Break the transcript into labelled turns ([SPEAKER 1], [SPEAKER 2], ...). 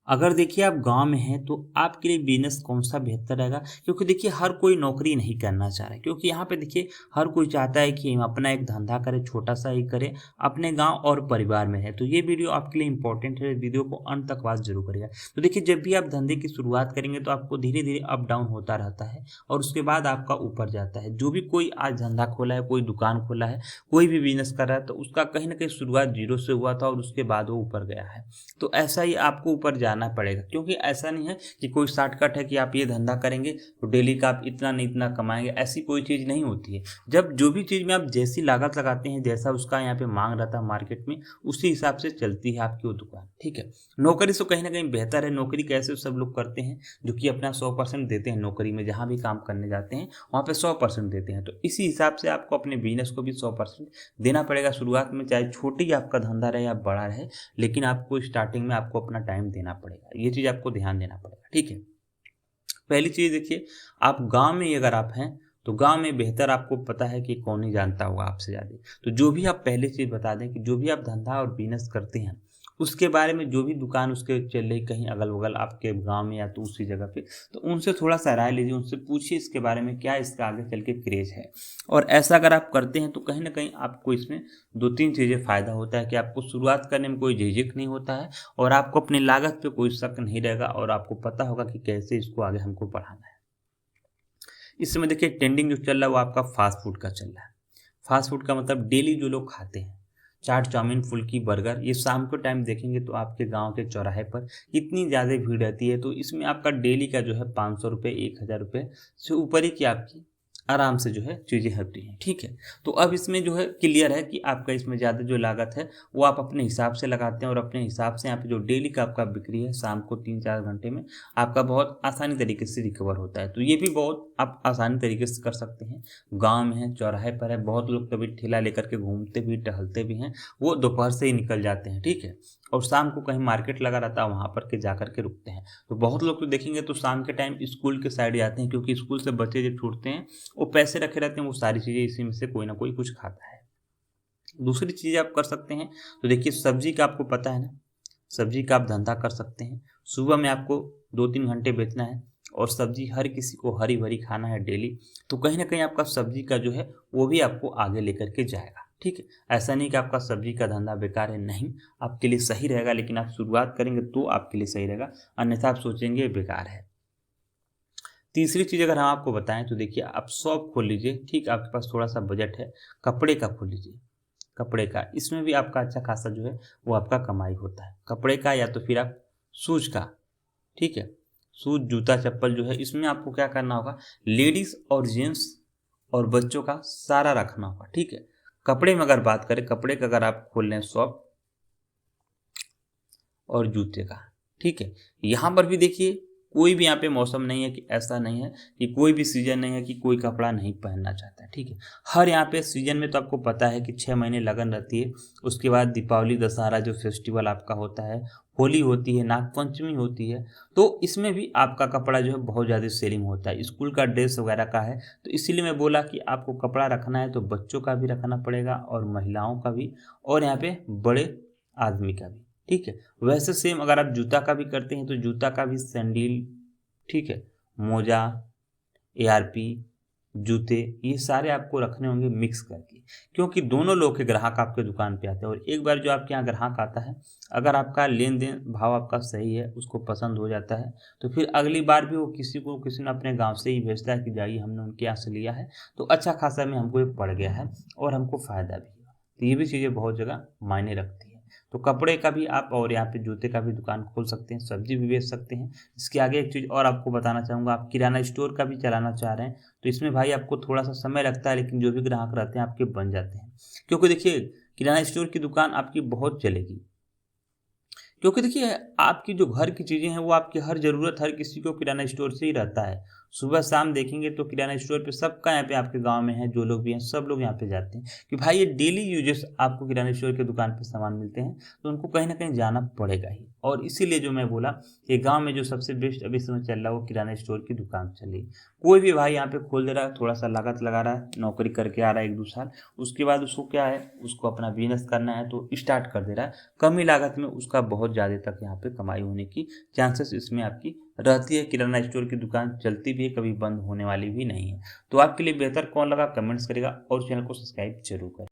[SPEAKER 1] अगर देखिए आप गाँव में हैं तो आपके लिए बिज़नेस कौन-सा बेहतर रहेगा? क्योंकि देखिए हर कोई नौकरी नहीं करना चाह रहा है, क्योंकि यहाँ पे देखिए हर कोई चाहता है कि हम अपना एक धंधा करें, छोटा-सा ही करें, अपने गाँव और परिवार में रहें। तो ये वीडियो आपके लिए इम्पोर्टेंट है, वीडियो को अंत तक वॉच ज़रूर करिएगा। तो देखिए जब भी आप धंधे की शुरुआत करेंगे तो आपको धीरे-धीरे अप डाउन होता रहता है और उसके बाद आपका ऊपर जाता है। जो भी कोई आज धंधा खोला है, कोई दुकान खोला है, कोई भी बिज़नेस कर रहा है तो उसका कहीं न कहीं शुरुआत ज़ीरो से हुआ था और उसके बाद वो ऊपर गया है। तो ऐसा ही आपको ऊपर जाना पड़ेगा, क्योंकि ऐसा नहीं है कि कोई शॉर्टकट है कि आप ये धंधा करेंगे तो डेली का आप इतना नहीं इतना कमाएँगे, ऐसी कोई चीज़ नहीं होती है। जब जो भी चीज़ में आप जैसी लागत लगाते हैं, जैसा उसका यहाँ पे माँग रहता है मार्केट में, उसी हिसाब से चलती है आपकी वो दुकान, ठीक है? नौकरी से कहीं न कहीं बेहतर है, नौकरी कैसे सब लोग करते हैं, जो कि अपना 100% देते हैं नौकरी में, जहाँ भी काम करने जाते हैं, वहाँ पे 100% देते हैं। तो इसी हिसाब से आपको अपने बिज़नेस को भी 100% देना पड़ेगा शुरुआत में, चाहे छोटी आपका धंधा रहे या बड़ा रहे, लेकिन आपको स्टार्टिंग में आपको अपना टाइम देना पड़ेगा। ये चीज़ आपको ध्यान देना पड़ेगा, ठीक है? पहली चीज़ देखिए, आप गाँव में ही अगर आप हैं, तो गाँव में बेहतर आपको पता है कि कौन ही जानता होगा आपसे ज़्यादा। तो जो भी आप पहली चीज़ बता दें कि जो भी आप धंधा और बिज़नेस करते हैं, उसके बारे में जो भी दुकान उसके चल रही कहीं अगल-बगल आपके गाँव में या तो उसी जगह पे, तो उनसे थोड़ा-सा राय लीजिए, उनसे पूछिए इसके बारे में क्या इसका आगे चल के क्रेज़ है। और ऐसा अगर आप करते हैं तो कहीं न कहीं आपको इसमें 2-3 चीज़ें फ़ायदा होता है कि आपको शुरुआत करने में कोई झिझक नहीं होता है और आपको अपनी लागत पे कोई शक नहीं रहेगा और आपको पता होगा कि कैसे इसको आगे हमको बढ़ाना है। इस समय देखिए ट्रेंडिंग जो चल रहा है वो आपका फ़ास्ट फूड का चल रहा है। फ़ास्ट फूड का मतलब डेली जो लोग खाते हैं, चाट, चाउमीन, फुल्की, बर्गर, ये शाम के टाइम देखेंगे तो आपके गाँव के चौराहे पर इतनी ज़्यादा भीड़ रहती है, तो इसमें आपका डेली का जो है ₹500 ₹1000 से ऊपर ही की आपकी आराम से जो है चीज़ें होती हैं, ठीक है? तो अब इसमें जो है क्लियर है कि आपका इसमें ज़्यादा जो लागत है वो आप अपने हिसाब से लगाते हैं और अपने हिसाब से यहाँ पे जो डेली का आपका बिक्री है शाम को 3-4 घंटे में आपका बहुत आसानी तरीके से रिकवर होता है। तो ये भी बहुत आप आसानी तरीके से कर सकते हैं। गाँव में है, चौराहे पर है, बहुत लोग कभी ठेला लेकर के घूमते भी, टहलते भी हैं, वो दोपहर से ही निकल जाते हैं, ठीक है? और शाम को कहीं मार्केट लगा रहता है, वहाँ पर के जाकर के रुकते हैं। तो बहुत लोग तो देखेंगे तो शाम के टाइम स्कूल के साइड जाते हैं, क्योंकि स्कूल से बच्चे जब छूटते हैं, वो पैसे रखे रहते हैं, वो सारी चीज़ें इसी में से कोई ना कोई कुछ खाता है। दूसरी चीज़ आप कर सकते हैं, तो देखिए सब्ज़ी का आपको पता है ना, सब्ज़ी का आप धंधा कर सकते हैं। सुबह में आपको 2-3 घंटे बेचना है और सब्ज़ी हर किसी को हरी-भरी खाना है डेली, तो कहीं न कहीं आपका सब्ज़ी का जो है वो भी आपको आगे लेकर के जाएगा, ठीक है? ऐसा नहीं कि आपका सब्ज़ी का धंधा बेकार है, नहीं, आपके लिए सही रहेगा, लेकिन आप शुरुआत करेंगे तो आपके लिए सही रहेगा, अन्यथा आप सोचेंगे बेकार है। तीसरी चीज़ अगर हम आपको बताएँ तो देखिए आप शॉप खोल लीजिए, ठीक, आपके पास थोड़ा-सा बजट है, कपड़े का खोल लीजिए। कपड़े का, इसमें भी आपका अच्छा खासा जो है वो आपका कमाई होता है। कपड़े का या तो फिर आप शूज़ का, ठीक है? शूज़, जूता, चप्पल जो है इसमें आपको क्या करना होगा, लेडीज़ और जेंट्स और बच्चों का सारा रखना होगा, ठीक है? कपड़े में अगर बात करें, कपड़े का अगर आप खोल लें शॉप और जूते का, ठीक है? यहाँ पर भी देखिए कोई भी यहाँ पे मौसम नहीं है कि ऐसा नहीं है कि कोई भी सीज़न नहीं है कि कोई कपड़ा नहीं पहनना चाहता है, ठीक है? हर यहाँ पे सीज़न में तो आपको पता है कि 6 महीने लगन रहती है, उसके बाद दीपावली, दशहरा जो फेस्टिवल आपका होता है, होली होती है, नागपंचमी होती है, तो इसमें भी आपका कपड़ा जो है बहुत ज़्यादा सेलिंग होता है। स्कूल का ड्रेस वगैरह का है, तो इसीलिए मैं बोला कि आपको कपड़ा रखना है तो बच्चों का भी रखना पड़ेगा और महिलाओं का भी और यहाँ पे बड़े आदमी का भी, ठीक है? वैसे सेम अगर आप जूता का भी करते हैं तो जूता का भी सैंडल, ठीक है, मोजा, एआरपी, जूते, ये सारे आपको रखने होंगे मिक्स करके, क्योंकि दोनों लोग के ग्राहक आपके दुकान पे आते हैं और एक बार जो आपके यहाँ ग्राहक आता है, अगर आपका लेन देन भाव आपका सही है, उसको पसंद हो जाता है, तो फिर अगली बार भी वो किसी ने अपने गांव से ही भेजता है कि जाइए हमने उनके यहाँ से लिया है, तो अच्छा खासा में हमको ये पड़ गया है और हमको फ़ायदा भी हुआ। तो ये भी चीज़ें बहुत जगह मायने रखती है। तो कपड़े का भी आप और यहाँ पे जूते का भी दुकान खोल सकते हैं, सब्जी भी बेच सकते हैं। इसके आगे एक चीज़ और आपको बताना चाहूँगा, आप किराना स्टोर का भी चलाना चाह रहे हैं, तो इसमें भाई आपको थोड़ा-सा समय लगता है, लेकिन जो भी ग्राहक रहते हैं आपके बन जाते हैं। क्योंकि देखिए किराना स्टोर की दुकान आपकी बहुत चलेगी। क्योंकि देखिए आपकी जो घर की चीज़ें हैं वो आपकी हर ज़रूरत हर किसी को किराना स्टोर से ही रहता है। सुबह शाम देखेंगे तो किराना स्टोर पे सबका यहाँ पे आपके गाँव में है, जो लोग भी हैं सब लोग यहाँ पे जाते हैं कि भाई ये डेली यूजेस आपको किराना स्टोर की दुकान पे सामान मिलते हैं, तो उनको कहीं न कहीं जाना पड़ेगा ही। और इसीलिए जो मैं बोला कि गाँव में जो सबसे बेस्ट अभी समय चल रहा है वो किराना स्टोर की दुकान चल रही है। कोई भी भाई यहाँ पे खोल दे रहा है, थोड़ा-सा लागत लगा रहा है, नौकरी करके आ रहा है 1-2 साल, उसके बाद उसको क्या है, उसको अपना बिज़नेस करना है तो स्टार्ट कर दे रहा है। कम ही लागत में उसका बहुत ज़्यादा तक यहाँ पे कमाई होने की चांसेस इसमें आपकी रहती है। किराना स्टोर की दुकान चलती भी है, कभी बंद होने वाली भी नहीं है। तो आपके लिए बेहतर कौन लगा कमेंट्स करिएगा और चैनल को सब्सक्राइब ज़रूर करें।